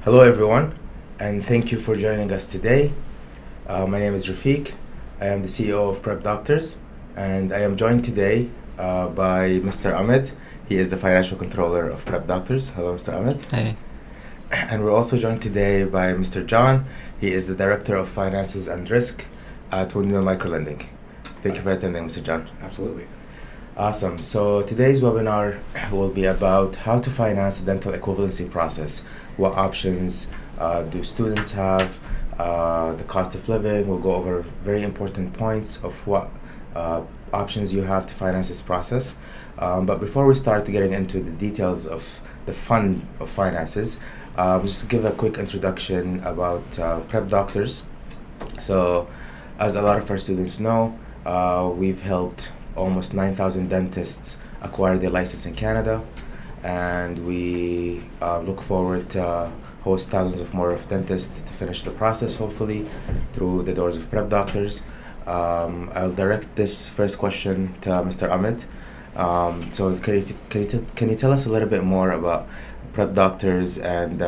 Hello everyone, and thank you for joining us today. My name is Rafiq. I am the CEO of Prep Doctors, and I am joined today by Mr. Ahmed. He is the financial controller of Prep Doctors. Hello, Mr. Ahmed. Hey. And we're also joined today by Mr. John. He is the Director of Finances and Risk at Windmill Microlending. Thank you for attending, Mr. John. Absolutely. Awesome. So today's webinar will be about how to finance the dental equivalency process. What options do students have? The cost of living. We'll go over very important points of what options you have to finance this process. But before we start getting into the details of the fund of finances, just give a quick introduction about Prep Doctors. So, as a lot of our students know, we've helped almost 9,000 dentists acquire their license in Canada, and we look forward to host thousands of more of dentists to finish the process, hopefully, through the doors of Prep Doctors. I'll direct this first question to Mr. Ahmed. So can you tell us a little bit more about Prep Doctors and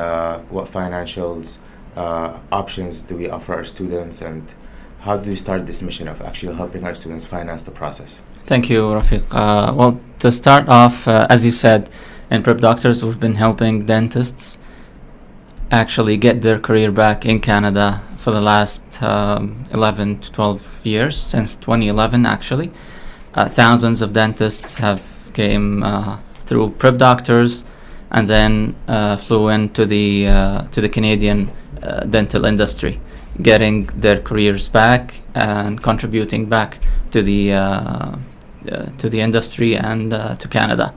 what financials options do we offer our students, and how do we start this mission of actually helping our students finance the process? Thank you, Rafiq. Well, to start off, as you said, in Prep Doctors, we've been helping dentists actually get their career back in Canada for the last 11 to 12 years, since 2011 actually. Thousands of dentists have came through Prep Doctors and then flew into the Canadian dental industry, getting their careers back and contributing back to the industry and to Canada.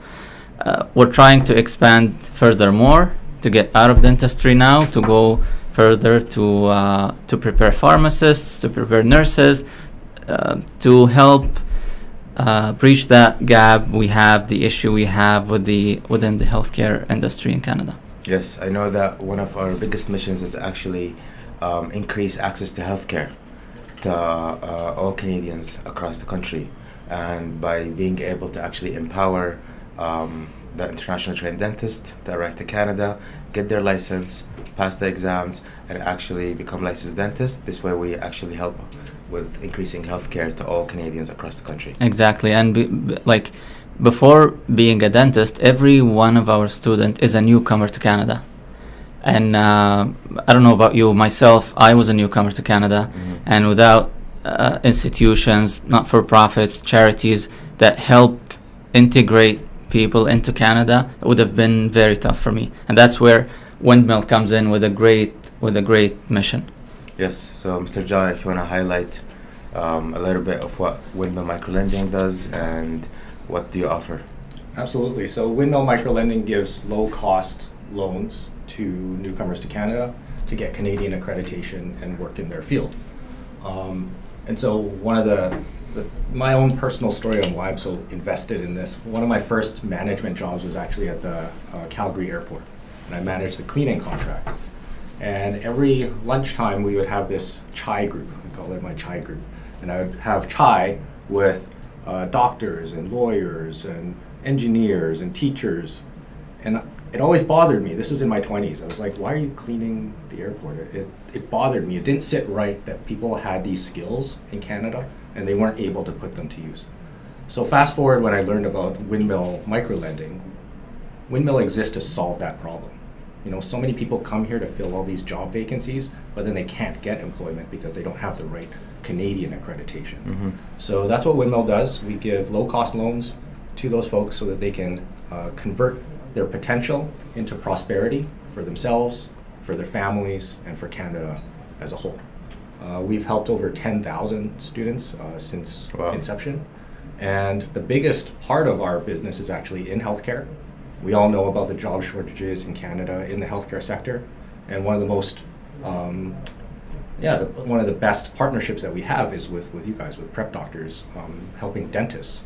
We're trying to expand furthermore to get out of dentistry now, to go further to prepare pharmacists, to prepare nurses, to help breach that gap we have, the issue we have within the healthcare industry in Canada. Yes, I know that one of our biggest missions is actually increase access to healthcare to all Canadians across the country, and by being able to actually empower the international trained dentist to arrive to Canada, get their license, pass the exams, and actually become licensed dentists. This way we actually help with increasing healthcare to all Canadians across the country. Exactly, and before being a dentist, every one of our students is a newcomer to Canada. And I don't know about you, myself, I was a newcomer to Canada, and without institutions, not-for-profits, charities that help integrate people into Canada, it would have been very tough for me. And that's where Windmill comes in with a great mission. Yes, so Mr. John, if you want to highlight a little bit of what Windmill Microlending does and what do you offer? Absolutely. So Windmill Microlending gives low-cost loans to newcomers to Canada to get Canadian accreditation and work in their field. And so one of my own personal story on why I'm so invested in this, one of my first management jobs was actually at the Calgary airport, and I managed the cleaning contract. And every lunchtime we would have this chai group, we call it my chai group, and I would have chai with doctors and lawyers and engineers and teachers, and it always bothered me. This was in my 20s. I was like, why are you cleaning the airport? It bothered me. It didn't sit right that people had these skills in Canada and they weren't able to put them to use. So fast forward when I learned about Windmill Microlending, Windmill exists to solve that problem. You know, so many people come here to fill all these job vacancies, but then they can't get employment because they don't have the right Canadian accreditation. Mm-hmm. So that's what Windmill does. We give low-cost loans to those folks so that they can convert their potential into prosperity for themselves, for their families, and for Canada as a whole. We've helped over 10,000 students since inception, and the biggest part of our business is actually in healthcare. We all know about the job shortages in Canada in the healthcare sector, and one of the most, one of the best partnerships that we have is with you guys, with Prep Doctors, helping dentists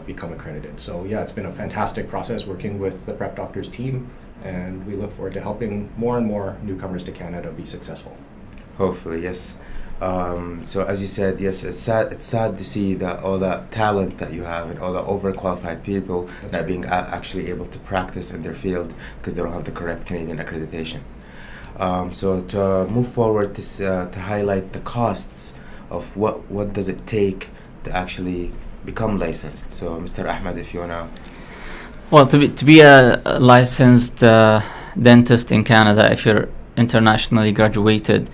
become accredited. So yeah, it's been a fantastic process working with the Prep Doctors team, and we look forward to helping more and more newcomers to Canada be successful. Hopefully, yes. So as you said, yes, it's sad to see that all that talent that you have and all the overqualified people not being actually able to practice in their field because they don't have the correct Canadian accreditation. So to move forward, this to highlight the costs of what does it take to actually become licensed. So, Mr. Ahmed, if you wanna. Well, to be a licensed dentist in Canada, if you're internationally graduated,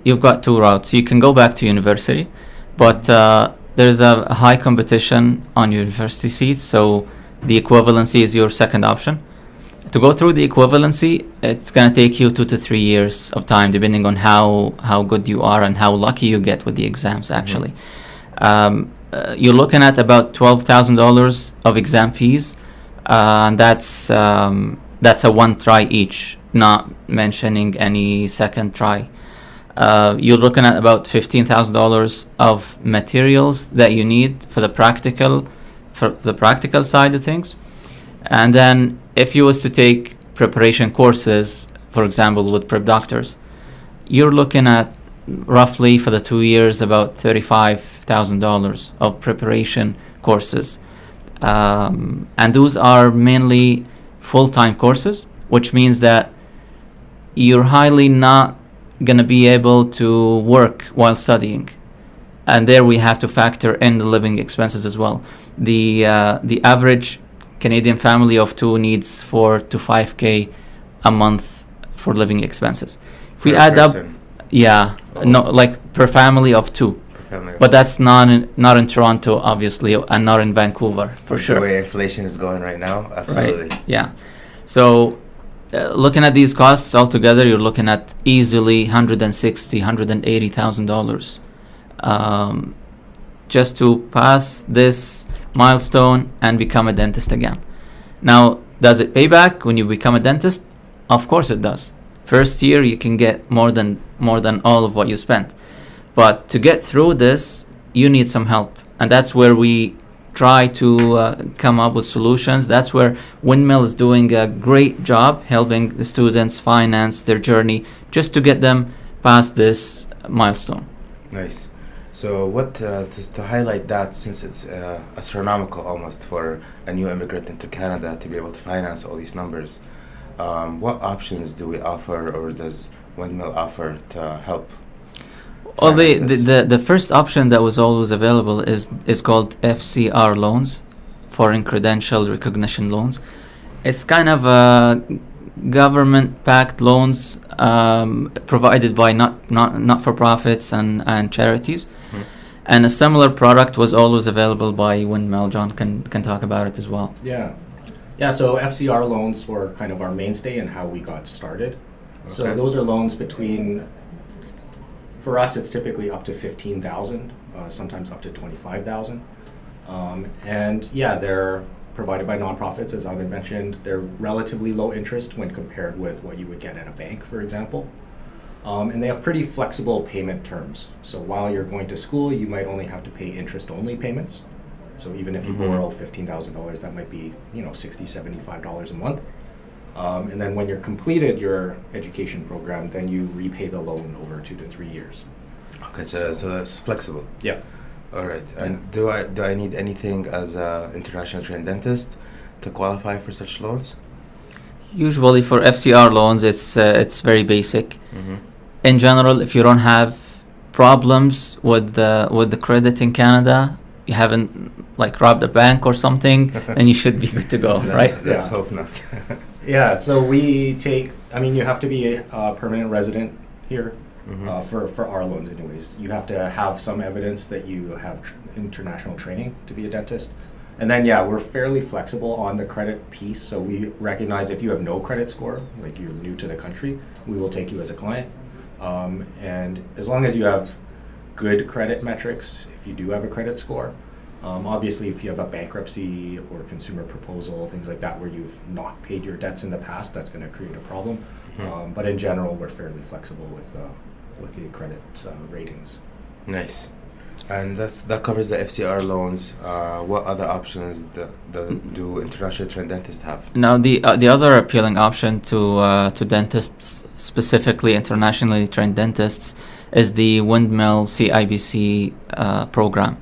you've got two routes. You can go back to university, but there's a high competition on university seats, so the equivalency is your second option. To go through the equivalency, it's going to take you 2 to 3 years of time, depending on how good you are and how lucky you get with the exams, actually. You're looking at about $12,000 of exam fees, and that's a one try each, not mentioning any second try. You're looking at about $15,000 of materials that you need for the practical side of things. And then if you was to take preparation courses, for example, with prep doctors, you're looking at roughly for the 2 years about $35,000 of preparation courses. And those are mainly full-time courses, which means that you're highly not going to be able to work while studying. And there we have to factor in the living expenses as well. The average Canadian family of two needs 4 to 5K a month for living expenses. If we add up, no, like per family of two. But that's not in Toronto, obviously, and not in Vancouver, for sure. The way inflation is going right now, absolutely. Right. Yeah. So looking at these costs altogether, you're looking at easily $160,000, $180,000 just to pass this milestone and become a dentist again. Now, does it pay back when you become a dentist? Of course it does. First year you can get more than all of what you spent. But to get through this, you need some help. And that's where we try to come up with solutions. That's where Windmill is doing a great job helping the students finance their journey just to get them past this milestone. Nice. So what, just to highlight that, since it's astronomical almost for a new immigrant into Canada to be able to finance all these numbers, what options do we offer, or does Windmill offer to help? Well, the first option that was always available is called FCR loans, Foreign Credential Recognition Loans. It's kind of government-backed loans provided by not-for-profits and charities. And a similar product was always available by Windmill. John can talk about it as well. Yeah, so FCR loans were kind of our mainstay and how we got started. Okay. So those are loans between, for us, it's typically up to $15,000, sometimes up to $25,000. And yeah, they're provided by nonprofits, as Ahmed mentioned. They're relatively low interest when compared with what you would get at a bank, for example. And they have pretty flexible payment terms. So while you're going to school, you might only have to pay interest-only payments. So even if you borrow $15,000, that might be, $60, $75 a month. And then when you're completed your education program, then you repay the loan over 2 to 3 years. Okay, so that's flexible. Yeah. All right. And do I need anything as an international trained dentist to qualify for such loans? Usually for FCR loans, it's very basic. In general, if you don't have problems with the credit in Canada, you haven't robbed a bank or something, then you should be good to go, right? Let's hope not. Yeah, so we take, you have to be a permanent resident here for our loans anyways. You have to have some evidence that you have international training to be a dentist. And then, we're fairly flexible on the credit piece. So we recognize if you have no credit score, like you're new to the country, we will take you as a client. And as long as you have good credit metrics, if you do have a credit score, obviously if you have a bankruptcy or consumer proposal, things like that, where you've not paid your debts in the past, that's going to create a problem. But in general, we're fairly flexible with the credit ratings. Nice. And that covers the FCR loans. What other options do international trained dentists have? Now, the other appealing option to dentists, specifically internationally trained dentists, is the Windmill CIBC program.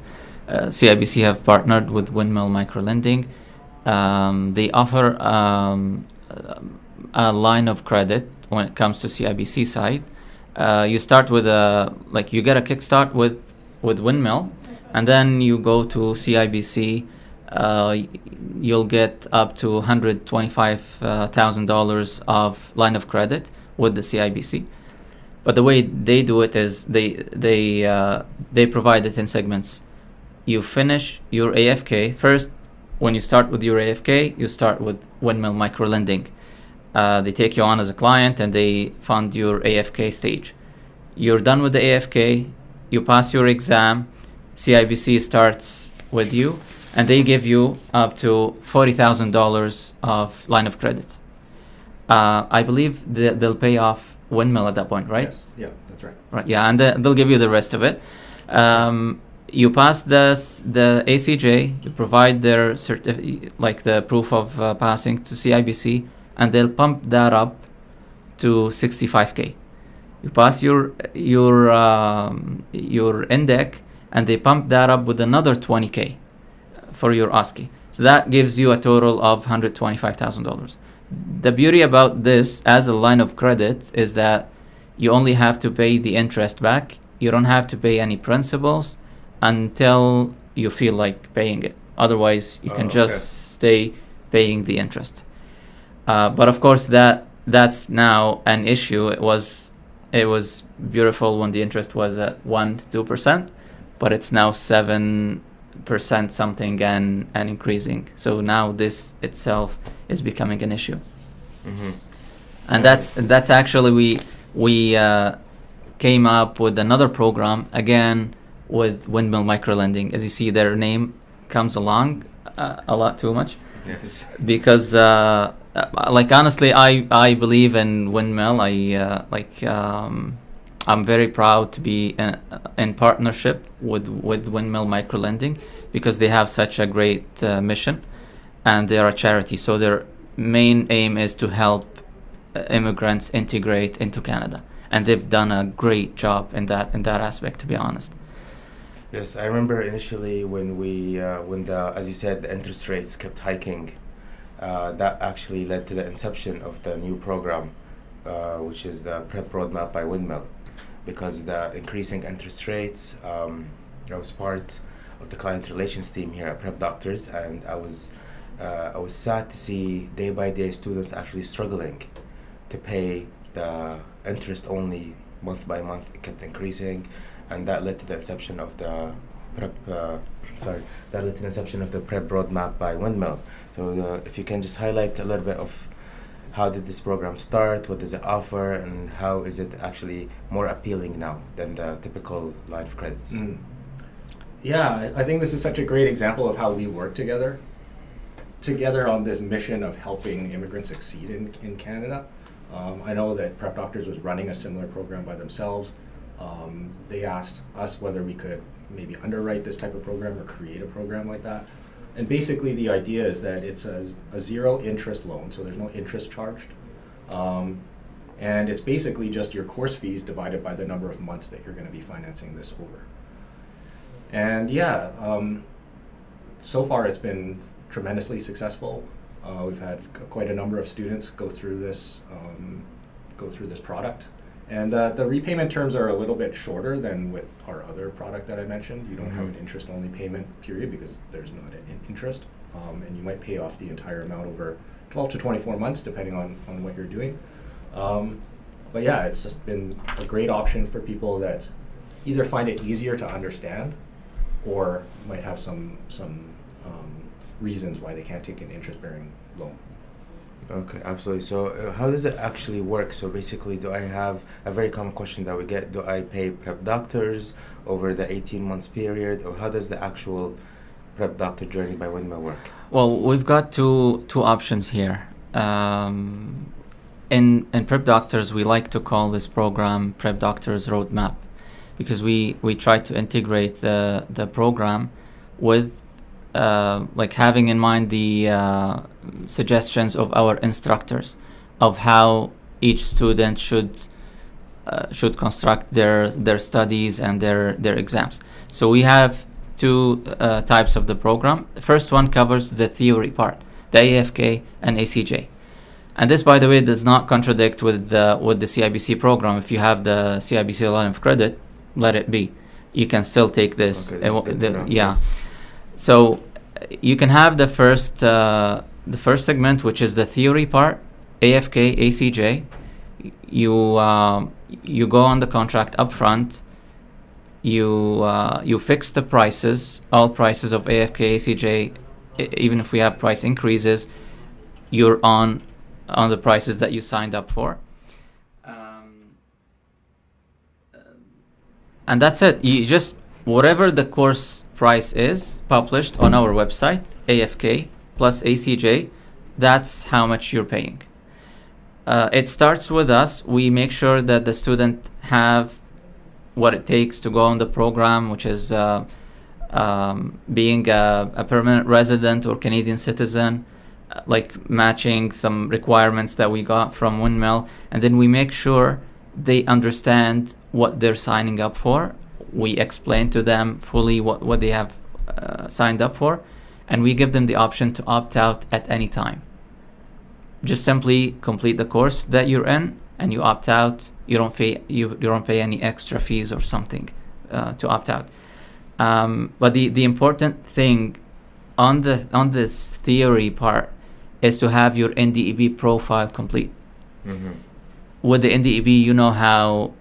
CIBC have partnered with Windmill Microlending. They offer a line of credit when it comes to CIBC side. You start with you get a kickstart with Windmill, and then you go to CIBC. You'll get up to $125,000 of line of credit with the CIBC. But the way they do it is they provide it in segments. You finish your AFK first. When you start with your AFK, you start with Windmill Microlending. They take you on as a client and they fund your AFK stage. You're done with the AFK, you pass your exam, CIBC starts with you, and they give you up to $40,000 of line of credit. I believe they'll pay off Windmill at that point, right? Yes. Yeah, that's right. Right. Yeah, and they'll give you the rest of it. You pass the ACJ, you provide their the proof of passing to CIBC, and they'll pump that up to 65K. You pass your NDEB, and they pump that up with another 20K for your OSCE. So that gives you a total of $125,000. The beauty about this as a line of credit is that you only have to pay the interest back. You don't have to pay any principals until you feel like paying it. Otherwise, you can just stay paying the interest. But of course, that's now an issue. It was beautiful when the interest was at 1-2%, but it's now 7% something and increasing. So now this itself is becoming an issue. Mm-hmm. And that's actually we came up with another program again with Windmill Microlending. As you see, their name comes along a lot too much. Yes. Because honestly, I believe in Windmill. I'm very proud to be in partnership with Windmill Microlending because they have such a great mission, and they are a charity. So their main aim is to help immigrants integrate into Canada, and they've done a great job in that aspect, to be honest. Yes, I remember initially when as you said, the interest rates kept hiking. That actually led to the inception of the new program, which is the Prep Roadmap by Windmill, because the increasing interest rates. I was part of the client relations team here at Prep Doctors, and I was sad to see day by day students actually struggling to pay the interest only month by month. It kept increasing, and that led to the inception of the Prep Roadmap by Windmill. So if you can just highlight a little bit of how did this program start, what does it offer, and how is it actually more appealing now than the typical line of credits? Yeah, I think this is such a great example of how we work together on this mission of helping immigrants succeed in Canada. I know that Prep Doctors was running a similar program by themselves. They asked us whether we could maybe underwrite this type of program or create a program like that. And basically the idea is that it's a zero interest loan, so there's no interest charged. And it's basically just your course fees divided by the number of months that you're going to be financing this over. And yeah, so far it's been tremendously successful. We've had quite a number of students go through this product. And the repayment terms are a little bit shorter than with our other product that I mentioned. You don't have an interest-only payment period because there's not an interest. And you might pay off the entire amount over 12 to 24 months, depending on what you're doing. But yeah, it's been a great option for people that either find it easier to understand or might have some reasons why they can't take an interest-bearing loan. Okay, absolutely. So how does it actually work? So basically, do I have a very common question that we get, do I pay Prep Doctors over the 18 months period, or how does the actual Prep Doctor journey by Windmill work? Well, we've got two options here. In Prep Doctors, we like to call this program Prep Doctors Roadmap because we try to integrate the program with having in mind the suggestions of our instructors of how each student should construct their studies and their exams. So we have two types of the program. The first one covers the theory part, the AFK and ACJ. And this, by the way, does not contradict with the CIBC program. If you have the CIBC line of credit, let it be. You can still take this. Okay, that's good to know. Yeah. Yes. So you can have the first segment, which is the theory part, AFK, ACJ. You go on the contract up front. You fix the prices, all prices of AFK, ACJ. Even if we have price increases, you're on the prices that you signed up for. And that's it. You just, whatever the course price is published on our website, AFK plus ACJ, that's how much you're paying. It starts with us. We make sure that the student have what it takes to go on the program, which is being a permanent resident or Canadian citizen, like matching some requirements that we got from Windmill, and then we make sure they understand what they're signing up for. We explain to them fully what they have signed up for, and we give them the option to opt out at any time. Just simply complete the course that you're in, and you opt out. You don't pay any extra fees or something to opt out. But the important thing on this theory part is to have your NDEB profile complete. Mm-hmm. With the NDEB, you know how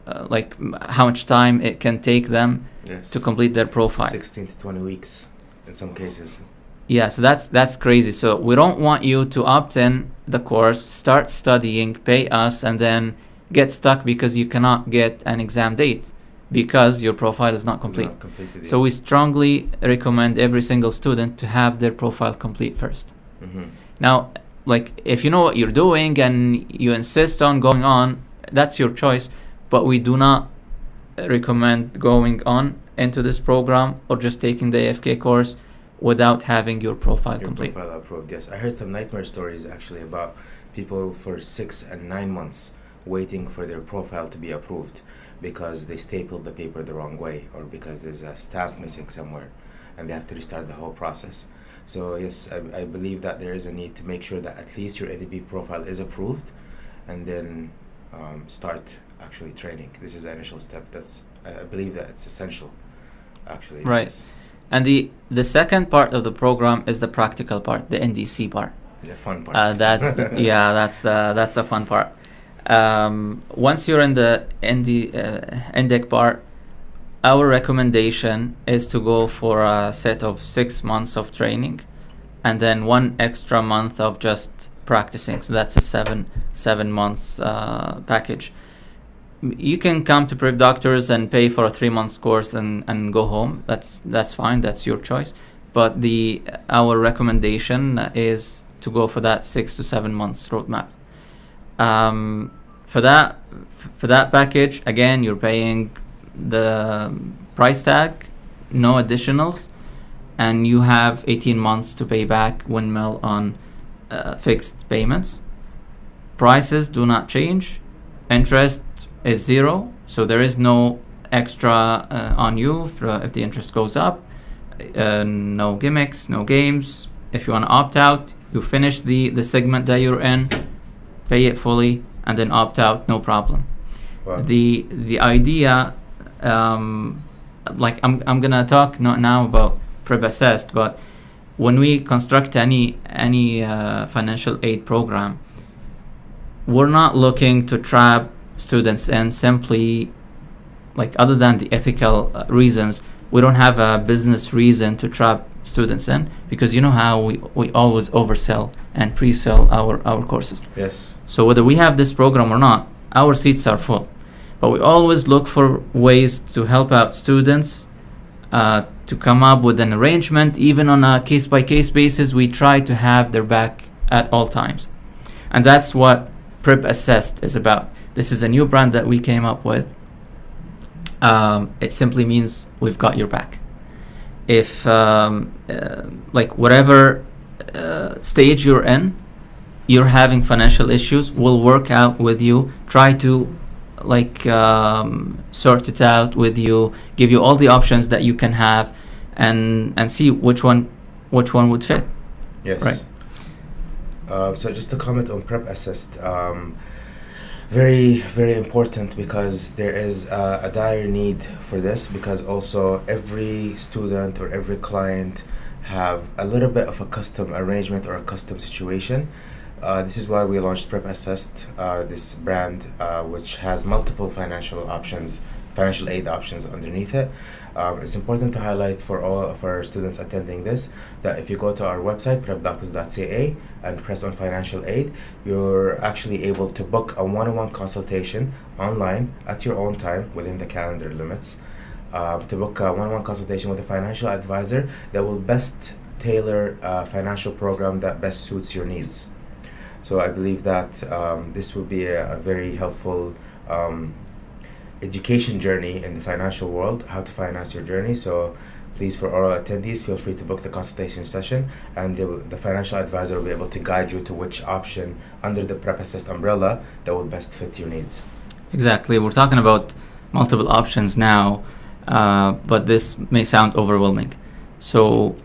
much time it can take them Yes. to complete their profile. 16 to 20 weeks in some cases. Yeah, so that's crazy. So we don't want you to opt in the course, start studying, pay us, and then get stuck because you cannot get an exam date because your profile is not complete. It's not completed So yet. we strongly recommend every single student to have their profile complete first. Mm-hmm. Now, like, if you know what you're doing and you insist on going on, that's your choice, but we do not recommend going on into this program or just taking the AFK course without having your profile Your complete. profile approved, yes. I heard some nightmare stories actually about people for 6 and 9 months waiting for their profile to be approved because they stapled the paper the wrong way or because there's a stamp missing somewhere and they have to restart the whole process. So yes, I believe that there is a need to make sure that at least your NDEB profile is approved and then start actually training. This is the initial step. I believe that it's essential actually. Right. Yes. And the second part of the program is the practical part, the NDC part. The fun part. That's the fun part. Once you're in the NDEC part, our recommendation is to go for a set of 6 months of training and then 1 extra month of just practicing. So that's a seven months package. You can come to Prep Doctors and pay for a 3 months course and go home. That's fine. That's your choice. But our recommendation is to go for that 6 to 7 months roadmap. For that package, again, you're paying the price tag, no additionals, and you have 18 months to pay back Windmill on fixed payments. Prices do not change. Interest is 0, so there is no extra on you if the interest goes up. No gimmicks, no games. If you want to opt out, you finish the segment that you're in, pay it fully, and then opt out, no problem. Wow. The idea, like I'm gonna talk not now about Prep Assessed, but when we construct any financial aid program, we're not looking to trap students in simply, like, other than the ethical reasons. We don't have a business reason to trap students in, because you know how we always oversell and pre-sell our courses. Yes. So whether we have this program or not, our seats are full. But we always look for ways to help out students to come up with an arrangement. Even on a case-by-case basis, we try to have their back at all times. And that's what Prep Assessed is about. This is a new brand that we came up with. It simply means we've got your back. If, like, whatever stage you're in, you're having financial issues, we'll work out with you, try to, like, sort it out with you, give you all the options that you can have, and see which one would fit. Yes. Right. So just to comment on Prep Assist, very, very important because there is a dire need for this, because also every student or every client have a little bit of a custom arrangement or a custom situation. This is why we launched Prep Assist, this brand, which has multiple financial aid options underneath it. It's important to highlight for all of our students attending this that if you go to our website, prepdoctors.ca, and press on financial aid, you're actually able to book a one-on-one consultation online at your own time within the calendar limits, to book a one-on-one consultation with a financial advisor that will best tailor a financial program that best suits your needs. So I believe that this will be a very helpful education journey in the financial world, how to finance your journey. So please, for all attendees, feel free to book the consultation session, and the financial advisor will be able to guide you to which option under the Prep Assist umbrella that will best fit your needs. Exactly. We're talking about multiple options now, but this may sound overwhelming. So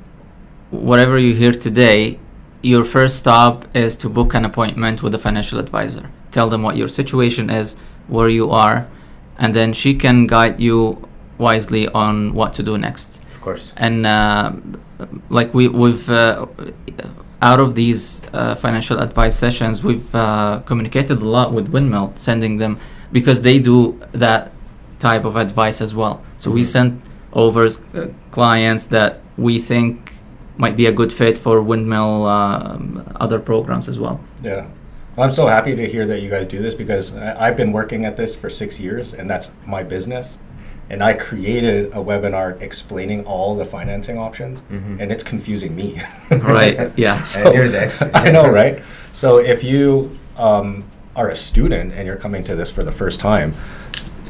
whatever you hear today, your first stop is to book an appointment with a financial advisor. Tell them what your situation is, where you are, and then she can guide you wisely on what to do next. Of course. And like we've out of these financial advice sessions, we've communicated a lot with Windmill, sending them, because they do that type of advice as well. So we sent over clients that we think might be a good fit for Windmill other programs as well. Yeah. I'm so happy to hear that you guys do this, because I've been working at this for 6 years, and that's my business. And I created a webinar explaining all the financing options, and it's confusing me. Right, yeah. So, and you're the expert. I know, right? So if you are a student and you're coming to this for the first time,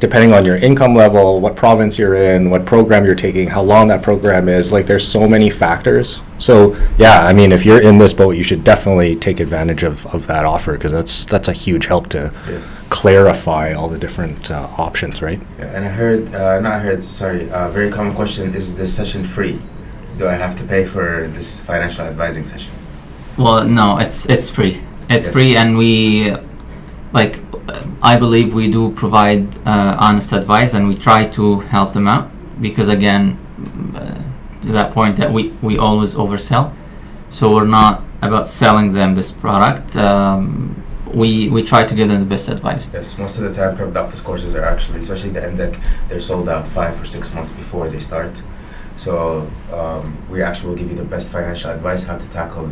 depending on your income level, what province you're in, what program you're taking, how long that program is, like there's so many factors. So yeah, I mean, if you're in this boat, you should definitely take advantage of that offer, because that's a huge help to clarify all the different options, right? Yeah, and I heard, very common question, is this session free? Do I have to pay for this financial advising session? Well, no, it's free. It's free, and we, I believe we do provide honest advice, and we try to help them out, because again, to that point that we always oversell. So we're not about selling them this product. We try to give them the best advice. Yes, most of the time Prep Doctors courses are actually, especially the NDEB, they're sold out 5 or 6 months before they start. So we actually will give you the best financial advice, how to tackle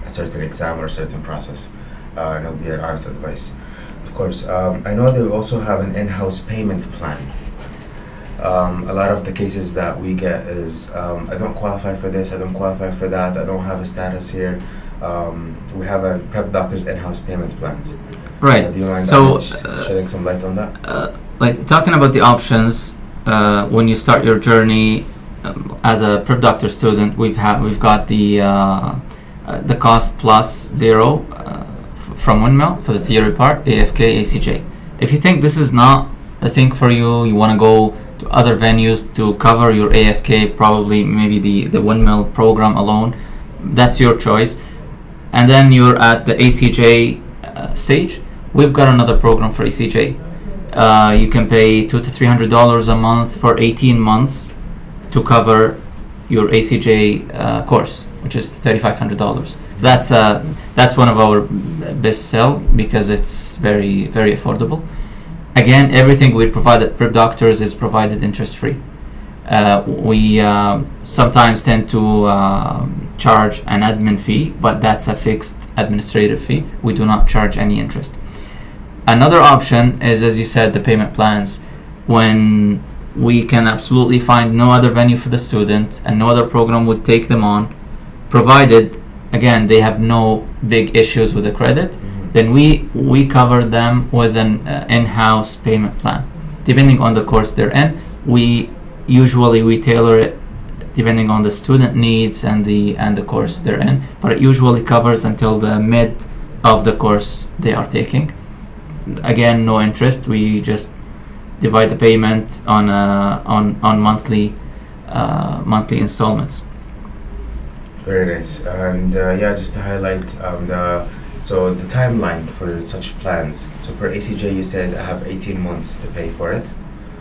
a certain exam or a certain process, and it'll be an honest advice. Of course, I know they also have an in-house payment plan. A lot of the cases that we get is, I don't qualify for this, I don't qualify for that, I don't have a status here. We have a Prep Doctors in-house payment plans. Right. Do you mind shedding some light on that? Like talking about the options, when you start your journey as a Prep Doctor student, we've got the cost plus zero from Windmill for the theory part, AFK, ACJ. If you think this is not a thing for you, you want to go to other venues to cover your AFK, probably maybe the Windmill program alone, that's your choice. And then you're at the ACJ stage. We've got another program for ACJ. You can pay $200 to $300 a month for 18 months to cover your ACJ course, which is $3,500. That's one of our best sell, because it's very, very affordable. Again, everything we provide at Prep Doctors is provided interest-free. We sometimes tend to charge an admin fee, but that's a fixed administrative fee. We do not charge any interest. Another option is, as you said, the payment plans. When we can absolutely find no other venue for the student and no other program would take them on, provided, again, they have no big issues with the credit, then we cover them with an in-house payment plan. Depending on the course they're in, we tailor it depending on the student needs and the course they're in, but it usually covers until the mid of the course they are taking. Again, no interest. We just divide the payment on monthly installments. Very nice. And just to highlight, the So the timeline for such plans. So for ACJ, you said I have 18 months to pay for it.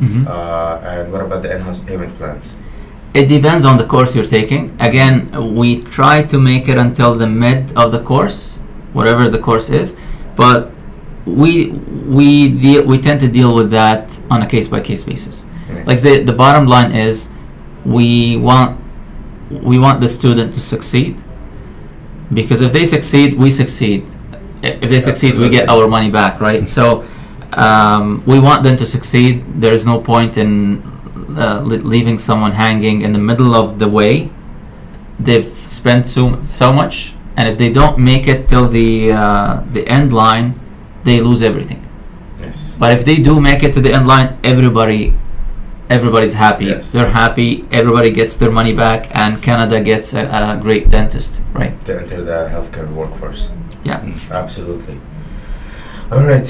And what about the in-house payment plans? It depends on the course you're taking. Again, we try to make it until the mid of the course, whatever the course is, but we tend to deal with that on a case-by-case basis. Nice. Like the bottom line is, we want the student to succeed, because if they succeed, we succeed. If they succeed, we get our money back, right? So we want them to succeed. There is no point in leaving someone hanging in the middle of the way. They've spent so much, and if they don't make it till the end line, they lose everything. Yes. But if they do make it to the end line, everybody's happy. Yes. They're happy. Everybody gets their money back, and Canada gets a great dentist, right? To enter the healthcare workforce. Yeah. Absolutely. All right.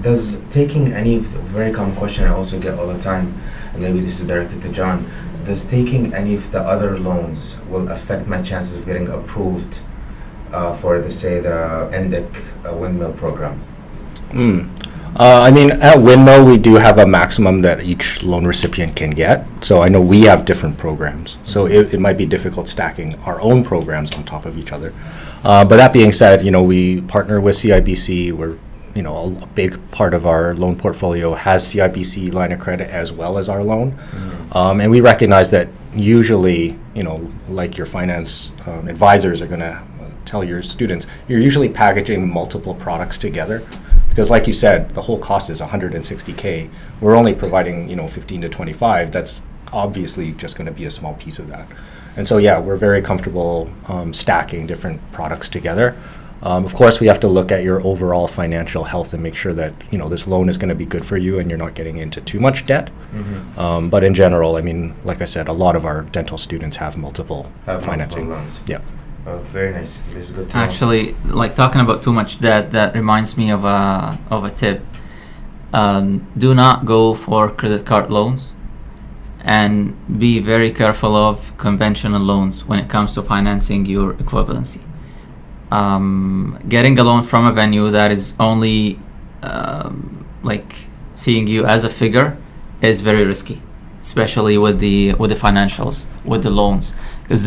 Does taking any very common question I also get all the time, and maybe this is directed to John, does taking any of the other loans will affect my chances of getting approved for the NDEB Windmill program? I mean, at Windmill, we do have a maximum that each loan recipient can get. So I know we have different programs. So it might be difficult stacking our own programs on top of each other. But that being said, we partner with CIBC. We're, a big part of our loan portfolio has CIBC line of credit as well as our loan. And we recognize that usually, like your finance advisors are going to tell your students, you're usually packaging multiple products together. Because like you said, the whole cost is $160K. We're only providing, 15 to 25. That's obviously just going to be a small piece of that. And so, yeah, we're very comfortable stacking different products together. Of course, we have to look at your overall financial health and make sure that, this loan is going to be good for you and you're not getting into too much debt. But in general, I mean, like I said, a lot of our dental students have multiple financing. Multiple loans. Yeah. Oh, very nice. This is good to know. Actually, like talking about too much debt, that reminds me of a tip. Do not go for credit card loans, and be very careful of conventional loans when it comes to financing your equivalency. Getting a loan from a venue that is only like seeing you as a figure is very risky, especially with the financials, with the loans, because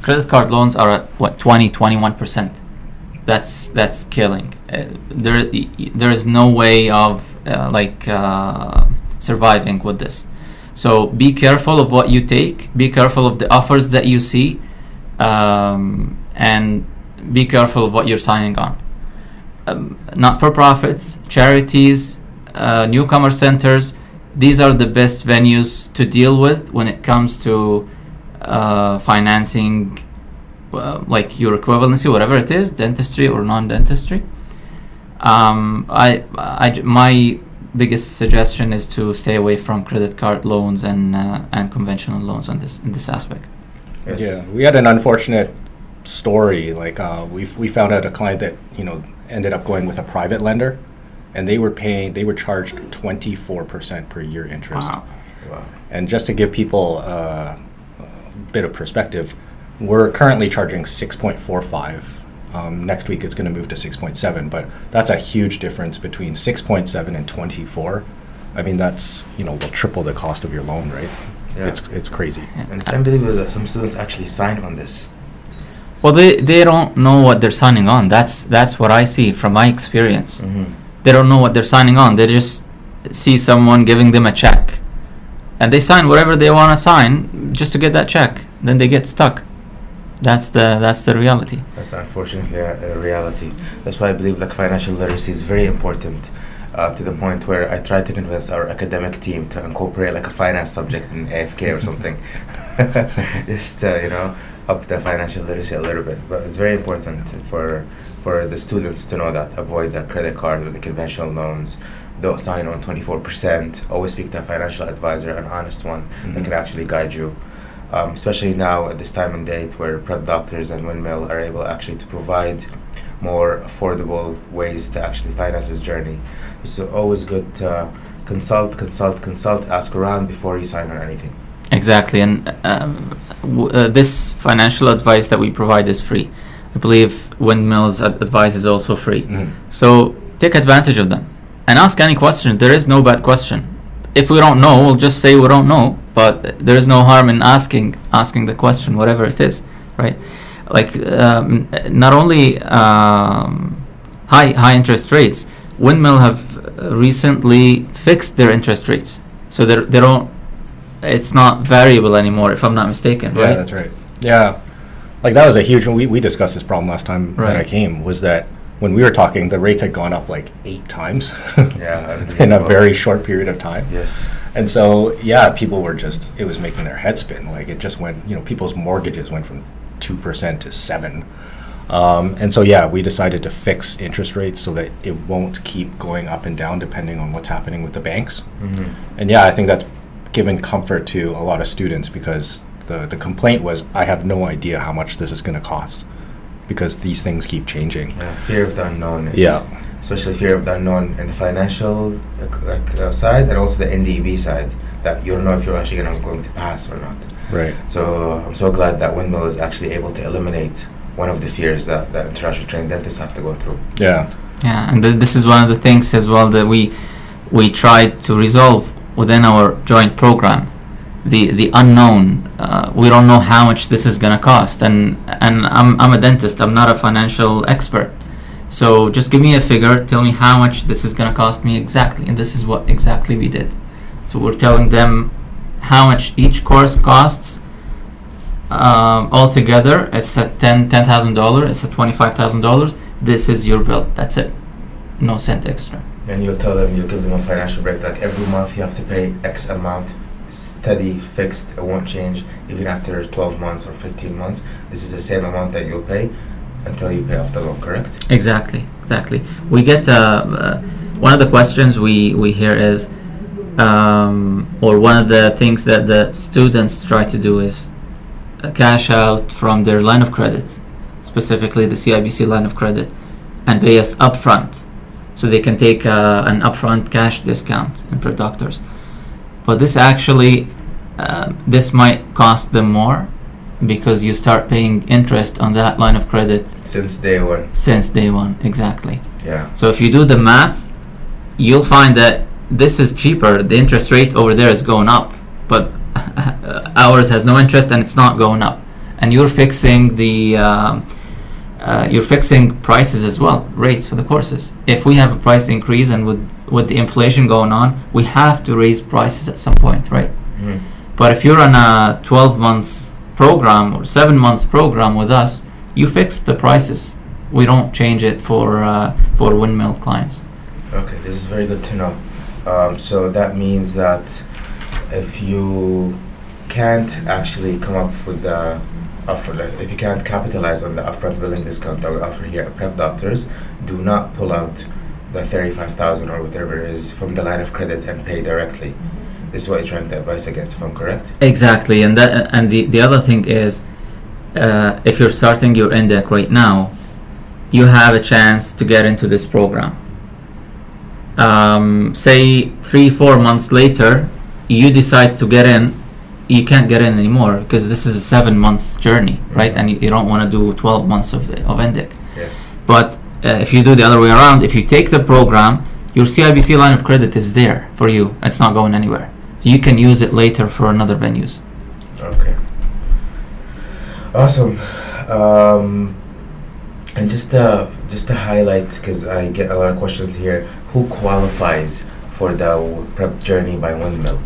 credit card loans are at 21%. That's killing. There is no way of surviving with this. So be careful of what you take. Be careful of the offers that you see, and be careful of what you're signing on. Not-for-profits, charities, newcomer centers. These are the best venues to deal with when it comes to financing, like your equivalency, whatever it is, dentistry or non-dentistry. My biggest suggestion is to stay away from credit card loans and conventional loans in this aspect. Yes. Yeah, we had an unfortunate story. Like we found out a client that ended up going with a private lender, and they were charged 24% per year interest. Wow. And just to give people bit of perspective, we're currently charging 6.45. Next week it's going to move to 6.7, but that's a huge difference between 6.7 and 24. I mean, that's will triple the cost of your loan, right? Yeah. It's crazy. And it's unbelievable that some students actually sign on this. Well, they don't know what they're signing on. That's what I see from my experience. They don't know what they're signing on. They just see someone giving them a check, and they sign whatever they want to sign just to get that check. Then they get stuck. That's the reality. That's unfortunately a reality. That's why I believe financial literacy is very important, to the point where I try to convince our academic team to incorporate a finance subject in AFK or something, just to up the financial literacy a little bit. But it's very important for the students to know that. Avoid the credit card or the conventional loans. Don't sign on 24%. Always speak to a financial advisor, an honest one that can actually guide you. Especially now at this time and date where prep doctors and Windmill are able actually to provide more affordable ways to actually finance this journey. So always good to consult, ask around before you sign on anything. Exactly, and this financial advice that we provide is free. I believe Windmill's advice is also free. Mhm. So take advantage of them and ask any question. There is no bad question. If we don't know, we'll just say we don't know, but there is no harm in asking the question, whatever it is, right? Like not only high interest rates, Windmill have recently fixed their interest rates, so they don't. It's not variable anymore, if I'm not mistaken, Yeah, right? that's right. Yeah, like that was a huge one. We discussed this problem last time that I Right. came, was that when we were talking, the rates had gone up like 8 times Yeah, in a unbelievable. very short period of time. Yes. And so, yeah, people were just, it was making their head spin. Like it just went, people's mortgages went from 2% to 7%. And so, yeah, we decided to fix interest rates so that it won't keep going up and down depending on what's happening with the banks. Mm-hmm. And yeah, I think that's given comfort to a lot of students, because the complaint was, I have no idea how much this is going to cost because these things keep changing. Yeah, fear of the unknown. Yeah. Especially fear of the unknown in the financial side and also the NDEB side, that you don't know if you're actually going to pass or not. Right. So I'm so glad that Windmill is actually able to eliminate one of the fears that international trained dentists have to go through. Yeah. Yeah, and this is one of the things as well that we tried to resolve within our joint program. The unknown. We don't know how much this is gonna cost, and I'm a dentist. I'm not a financial expert, so just give me a figure. Tell me how much this is gonna cost me exactly, and this is what exactly we did. So we're telling them how much each course costs. Altogether, it's at $10,000. It's at $25,000. This is your bill. That's it. No cent extra. And you'll tell them, you'll give them a financial break, like every month you have to pay X amount, steady, fixed, it won't change even after 12 months or 15 months. This is the same amount that you'll pay until you pay off the loan, correct? Exactly. We get one of the questions we hear is, or one of the things that the students try to do is cash out from their line of credit, specifically the CIBC line of credit, and pay us upfront, so they can take an upfront cash discount in Prep Doctors. But this actually, this might cost them more, because you start paying interest on that line of credit Since day one. Exactly. Yeah. So if you do the math, you'll find that this is cheaper. The interest rate over there is going up, but ours has no interest and it's not going up. And you're fixing you're fixing prices as well, rates for the courses. If we have a price increase, and with the inflation going on, we have to raise prices at some point, right? Mm. But if you're on a 12 months program or 7 months program with us, you fix the prices. We don't change it for Windmill clients. Okay, this is very good to know. So that means that if you can't actually come up with the offer, like if you can't capitalize on the upfront billing discount that we offer here at Prep Doctors, do not pull out the 35,000 or whatever it is from the line of credit and pay directly. This is what you're trying to advise against, if I'm correct? Exactly, and the other thing is, if you're starting your NDEB right now, you have a chance to get into this program. Say 3-4 months later, you decide to get in, you can't get in anymore, because this is a 7 months journey, right? And you don't want to do 12 months of NDEB. Yes. But if you do the other way around, if you take the program, your CIBC line of credit is there for you. It's not going anywhere. So you can use it later for another venues. Okay. Awesome. And just to highlight, because I get a lot of questions here, who qualifies for the prep journey by Windmill?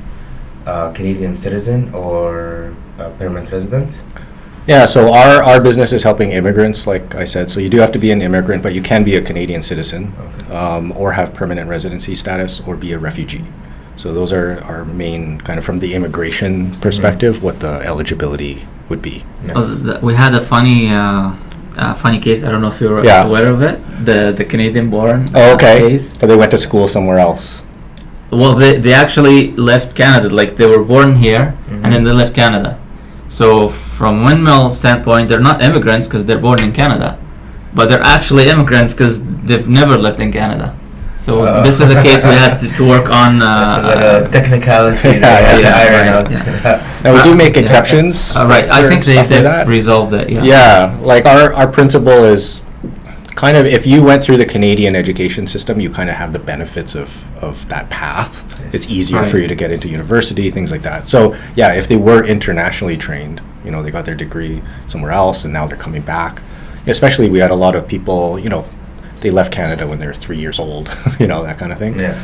Canadian citizen or permanent resident? Yeah, so our business is helping immigrants, like I said. So you do have to be an immigrant, but you can be a Canadian citizen, Okay. or have permanent residency status, or be a refugee. So those are our main, kind of from the immigration perspective, what the eligibility would be. Nice. We had a funny case. I don't know if you're Yeah. aware of it. The Canadian born Oh, okay. case. But they went to school somewhere else. Well, they actually left Canada. Like, they were born here, and then they left Canada. So from Windmill standpoint, they're not immigrants because they're born in Canada, but they're actually immigrants because they've never lived in Canada. So this is a case we had to work on. That's a little technicality Yeah, that we had to yeah, iron right, out. Now we do make Yeah. exceptions. Right, I for think stuff like they've that. resolved it. Yeah. Yeah, like our principle is kind of, if you went through the Canadian education system, you kind of have the benefits of that path. Yes. It's easier Right. for you to get into university, things like that. So yeah, if they were internationally trained, they got their degree somewhere else and now they're coming back. Especially we had a lot of people, they left Canada when they were 3 years old, that kind of thing. Yeah.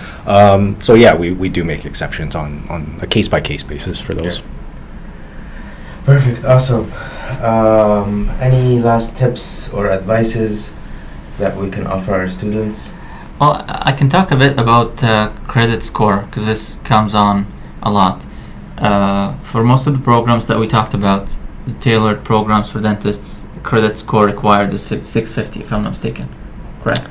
So yeah, we do make exceptions on a case-by-case basis for those. Yeah. Perfect. Awesome. Any last tips or advices that we can offer our students? Well, I can talk a bit about credit score because this comes on a lot. For most of the programs that we talked about, the tailored programs for dentists, the credit score required is 650, if I'm not mistaken. Correct?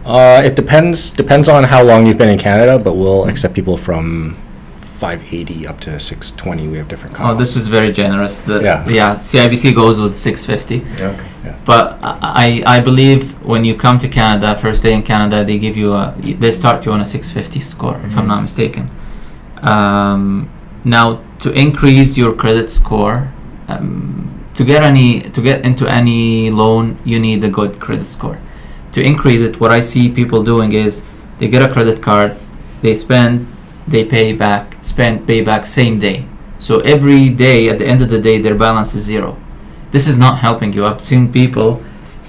It depends on how long you've been in Canada, but we'll accept people from 580 up to 620. We have different cutoffs. Oh, this is very generous. Yeah. CIBC goes with 650. Okay. But I believe when you come to Canada, first day in Canada, they give you they start you on a 650 score, if I'm not mistaken. Now, to increase your credit score, to get into any loan, you need a good credit score. To increase it, what I see people doing is they get a credit card, they spend, they pay back, spend, pay back same day. So every day, at the end of the day, their balance is zero. This is not helping you. I've seen people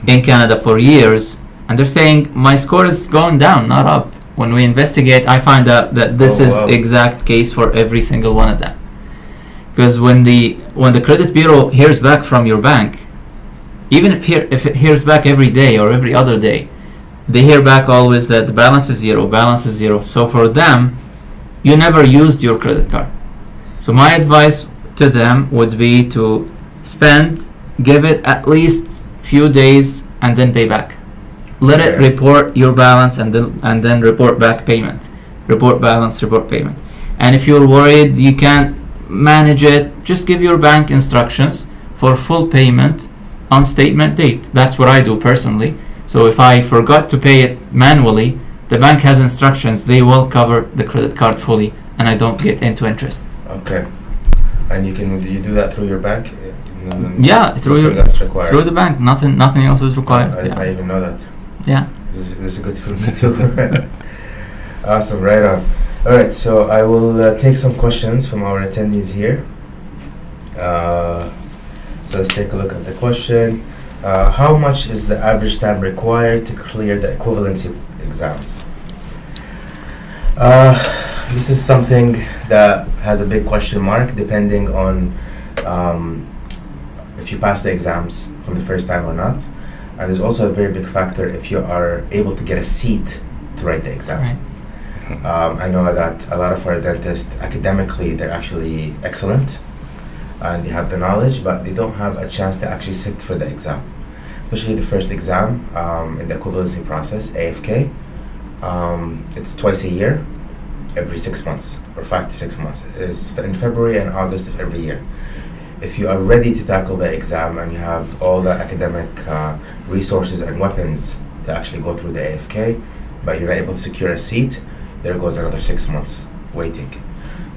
in Canada for years, and they're saying, my score is going down, not up. When we investigate, I find out that this is exact case for every single one of them. Because when the credit bureau hears back from your bank, even if it hears back every day or every other day, they hear back always that the balance is zero. So for them, you never used your credit card. So my advice to them would be to spend, give it at least few days, and then pay back. Let it report your balance and then report back payment. Report balance, report payment. And if you're worried you can't manage it, just give your bank instructions for full payment on statement date. That's what I do personally. So if I forgot to pay it manually, the bank has instructions. They will cover the credit card fully, and I don't get into interest. Okay. And do you do that through your bank? Yeah, through the bank. Nothing else is required. I didn't even know that. Yeah. This is good for me too. Awesome, right on. All right, so I will take some questions from our attendees here. So let's take a look at the question. How much is the average time required to clear the equivalency exams? This is something that has a big question mark depending on if you pass the exams from the first time or not. And there's also a very big factor if you are able to get a seat to write the exam. Right. I know that a lot of our dentists, academically, they're actually excellent and they have the knowledge, but they don't have a chance to actually sit for the exam. Especially the first exam in the equivalency process, AFK. It's twice a year, every 6 months, or 5 to 6 months. It's in February and August of every year. If you are ready to tackle the exam and you have all the academic resources and weapons to actually go through the AFK, but you're not able to secure a seat, there goes another 6 months waiting.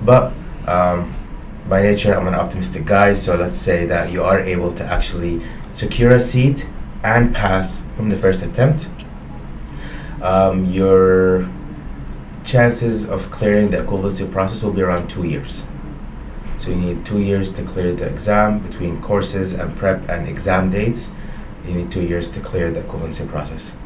But by nature, I'm an optimistic guy, so let's say that you are able to actually secure a seat and pass from the first attempt. Your chances of clearing the equivalency process will be around 2 years. So you need 2 years to clear the exam. Between courses and prep and exam dates, you need 2 years to clear the equivalency process.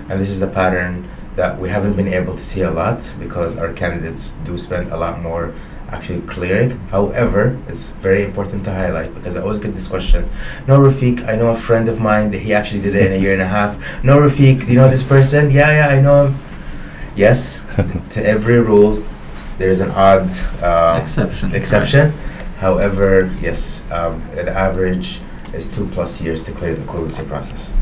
And this is the pattern that we haven't been able to see a lot because our candidates do spend a lot more actually clearing. However, it's very important to highlight because I always get this question. No, Rafiq, I know a friend of mine that he actually did it in a year and a half. No, Rafiq, do you know this person? Yeah, I know him. Yes, to every rule, there's an odd exception. Right. However, yes, the average is 2+ years to clear the equivalency process.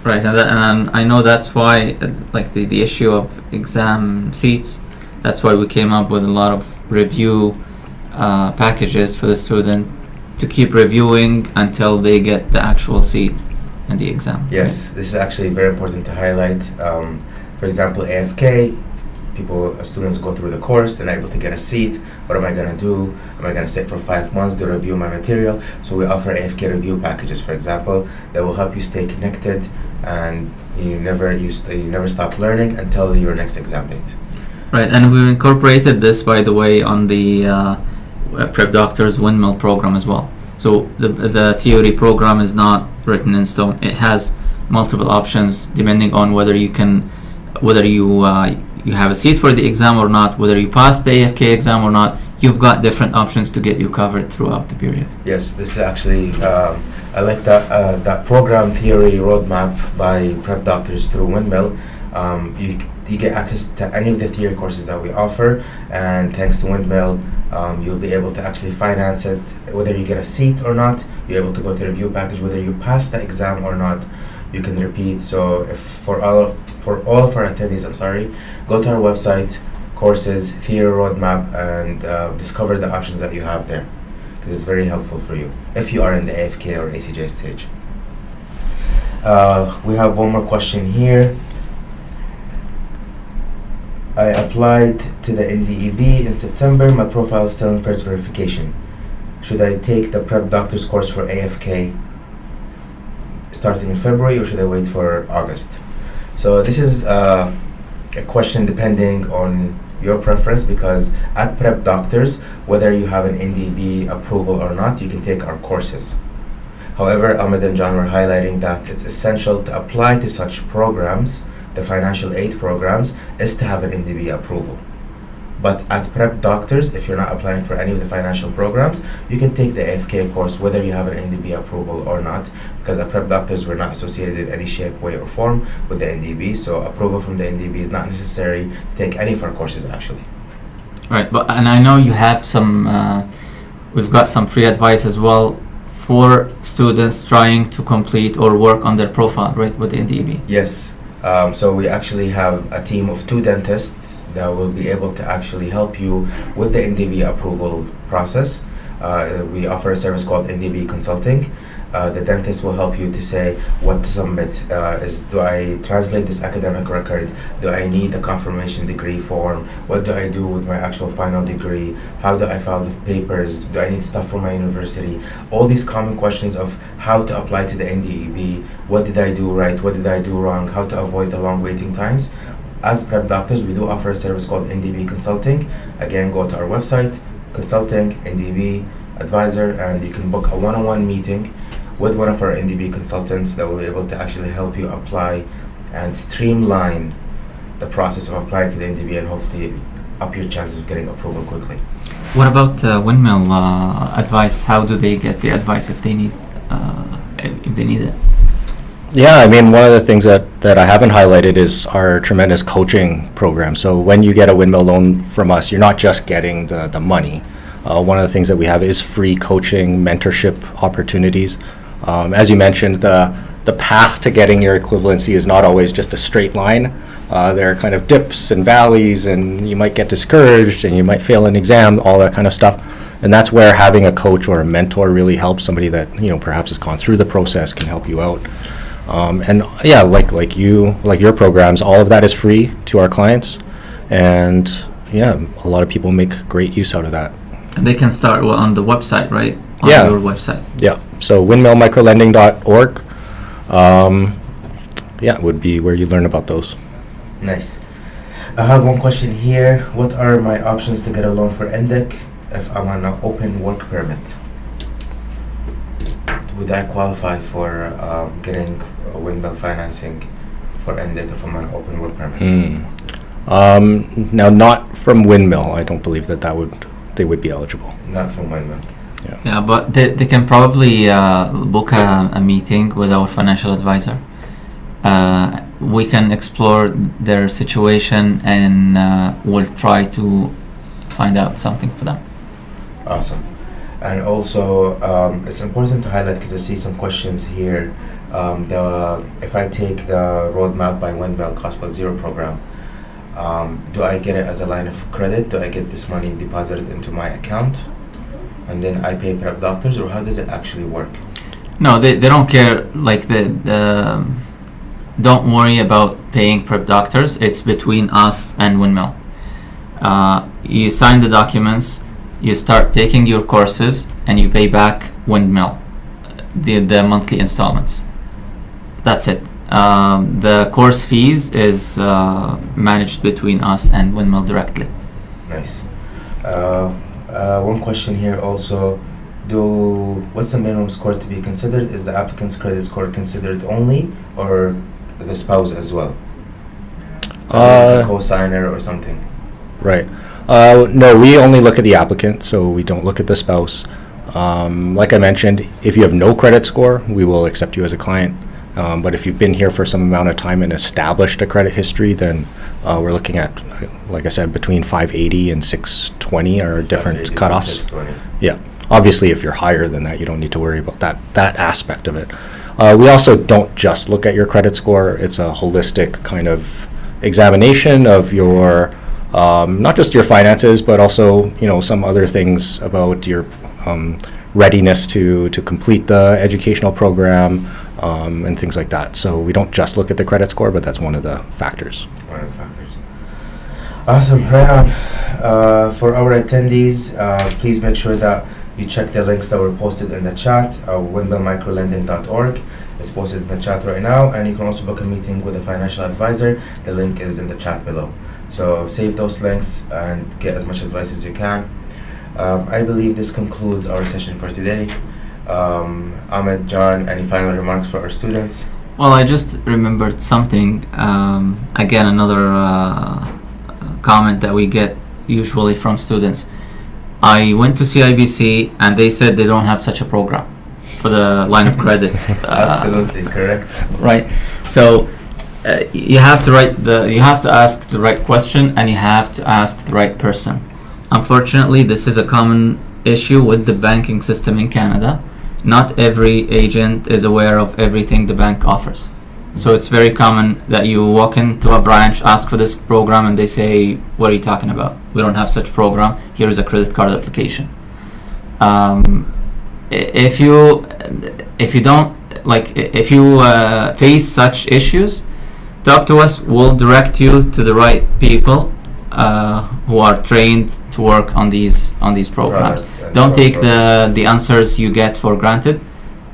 Right, and I know that's why, like the issue of exam seats, that's why we came up with a lot of review packages for the student to keep reviewing until they get the actual seat in the exam. Yes, this is actually very important to highlight. For example, AFK, students go through the course, they're able to get a seat. What am I going to do? Am I going to sit for 5 months to review my material? So we offer AFK review packages, for example, that will help you stay connected, and you never stop learning until your next exam date. Right, and we've incorporated this, by the way, on the Prep Doctors Windmill program as well. So the theory program is not written in stone. It has multiple options depending on whether you have a seat for the exam or not, whether you pass the AFK exam or not. You've got different options to get you covered throughout the period. Yes, this is actually, I like that program theory roadmap by Prep Doctors through Windmill. You get access to any of the theory courses that we offer, and thanks to Windmill, you'll be able to actually finance it, whether you get a seat or not. You're able to go to the review package, whether you pass the exam or not. You can repeat. So if for all of our attendees, go to our website, courses, theory roadmap, and discover the options that you have there, because it's very helpful for you if you are in the AFK or ACJ stage. We have one more question here. I applied to the NDEB in September. My profile is still in first verification. Should I take the Prep Doctors course for AFK starting in February, or should I wait for August? So this is a question depending on your preference, because at Prep Doctors, whether you have an NDEB approval or not, you can take our courses. However, Ahmed and John were highlighting that it's essential to apply to such programs, the financial aid programs, is to have an NDEB approval. But at Prep Doctors, if you're not applying for any of the financial programs, you can take the AFK course whether you have an NDEB approval or not, because at Prep Doctors we're not associated in any shape, way or form with the NDEB, so approval from the NDEB is not necessary to take any of our courses actually. Right, and I know you have some, we've got some free advice as well for students trying to complete or work on their profile, right, with the NDEB. Yes. So we actually have a team of 2 dentists that will be able to actually help you with the NDEB approval process. We offer a service called NDEB Consulting. The dentist will help you to say what to submit. Do I translate this academic record? Do I need a confirmation degree form? What do I do with my actual final degree? How do I file the papers? Do I need stuff from my university? All these common questions of how to apply to the NDEB. What did I do right? What did I do wrong? How to avoid the long waiting times. As Prep Doctors, we do offer a service called NDEB Consulting. Again, go to our website, Consulting, NDEB, Advisor, and you can book a one-on-one meeting with one of our NDEB consultants that will be able to actually help you apply and streamline the process of applying to the NDEB and hopefully up your chances of getting approval quickly. What about Windmill advice? How do they get the advice if they need it? Yeah, I mean, one of the things that I haven't highlighted is our tremendous coaching program. So when you get a Windmill loan from us, you're not just getting the money. One of the things that we have is free coaching, mentorship opportunities. As you mentioned, the path to getting your equivalency is not always just a straight line. There are kind of dips and valleys, and you might get discouraged, and you might fail an exam, all that kind of stuff. And that's where having a coach or a mentor really helps. Somebody that perhaps has gone through the process can help you out. And yeah, like your programs, all of that is free to our clients, and yeah, a lot of people make great use out of that. And they can start on the website, right? On Yeah. your website. Yeah. So windmillmicrolending.org. Would be where you learn about those. Nice. I have one question here. What are my options to get a loan for NDEC if I'm on an open work permit? Would I qualify for getting Windmill financing for NDEC if I'm on an open work permit? Now, not from Windmill. I don't believe they would be eligible. Not from Windmill. Yeah, but they can probably book a meeting with our financial advisor. We can explore their situation and we'll try to find out something for them. Awesome. And also, it's important to highlight, because I see some questions here, if I take the Roadmap by Windmill Cost Plus Zero program, do I get it as a line of credit? Do I get this money deposited into my account and then I pay Prep Doctors, or how does it actually work? No, they don't care. Like don't worry about paying prep doctors. It's between us and Windmill. You sign the documents, you start taking your courses, and you pay back Windmill the monthly installments. That's it. The course fees is managed between us and Windmill directly. Nice. One question here also. What's the minimum score to be considered? Is the applicant's credit score considered only, or the spouse as well? So like a co-signer or something? Right. No, we only look at the applicant, so we don't look at the spouse. Like I mentioned, if you have no credit score, we will accept you as a client. But if you've been here for some amount of time and established a credit history, then we're looking at, like I said, between 580 and 620 are different cutoffs. 620. Yeah. Obviously, if you're higher than that, you don't need to worry about that aspect of it. We also don't just look at your credit score. It's a holistic kind of examination of your, not just your finances, but also, some other things about your readiness to complete the educational program, and things like that. So we don't just look at the credit score, but that's one of the factors. One of the factors. Awesome. Right on. For our attendees, please make sure that you check the links that were posted in the chat. Windmillmicrolending.org is posted in the chat right now, and you can also book a meeting with a financial advisor. The link is in the chat below. So save those links and get as much advice as you can. I believe this concludes our session for today. Ahmed, John, any final remarks for our students? Well, I just remembered something. Again, another comment that we get usually from students. I went to CIBC and they said they don't have such a program for the line of credit. Absolutely correct. Right. So you have to ask the right question, and you have to ask the right person. Unfortunately, this is a common issue with the banking system in Canada. Not every agent is aware of everything the bank offers. So it's very common that you walk into a branch, ask for this program, and they say, "What are you talking about? We don't have such program. Here is a credit card application." If you face such issues, talk to us. We'll direct you to the right people who are trained to work on these programs. Don't take the answers you get for granted.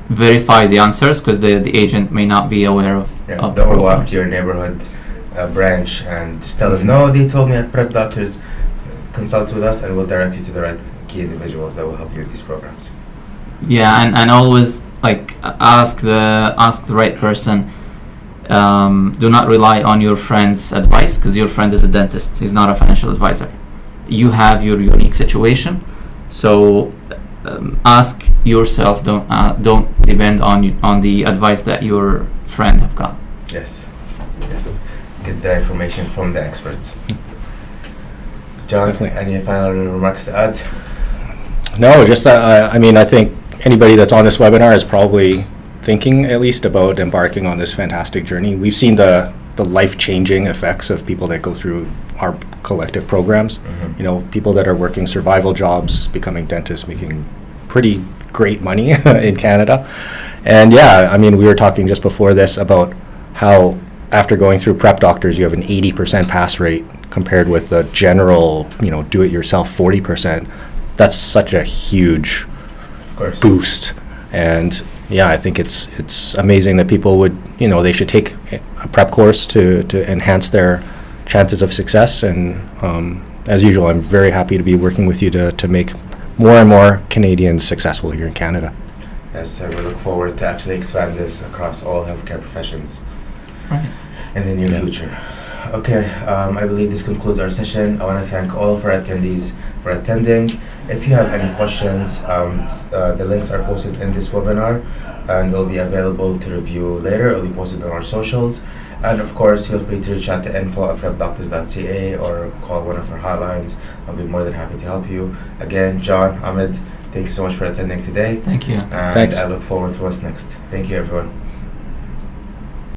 Verify the answers, because the agent may not be aware of. Don't walk to your neighborhood branch and just tell them, "No, they told me at Prep Doctors." Consult with us, and we'll direct you to the right key individuals that will help you with these programs. Yeah, and always ask the right person. Do not rely on your friend's advice, because your friend is a dentist. He's not a financial advisor. You have your unique situation, so ask yourself. Don't depend on the advice that your friend have got. Yes. Get the information from the experts. John, definitely. Any final remarks to add? No, just I think anybody that's on this webinar is probably thinking at least about embarking on this fantastic journey. We've seen the life-changing effects of people that go through our collective programs. Mm-hmm. People that are working survival jobs, becoming dentists, making pretty great money in Canada. And we were talking just before this about how after going through Prep Doctors, you have an 80% pass rate compared with the general, do-it-yourself 40%. That's such a huge boost. And I think it's amazing that people would, they should take a prep course to enhance their chances of success. And as usual, I'm very happy to be working with you to make more and more Canadians successful here in Canada. Yes, and we look forward to actually expand this across all healthcare professions in the near future. Okay, I believe this concludes our session. I want to thank all of our attendees for attending. If you have any questions, the links are posted in this webinar and will be available to review later. It will be posted on our socials. And of course, feel free to reach out to info@prepdoctors.ca or call one of our hotlines. I'll be more than happy to help you. Again, John, Ahmed, thank you so much for attending today. Thank you. And Thanks. I look forward to what's next. Thank you, everyone.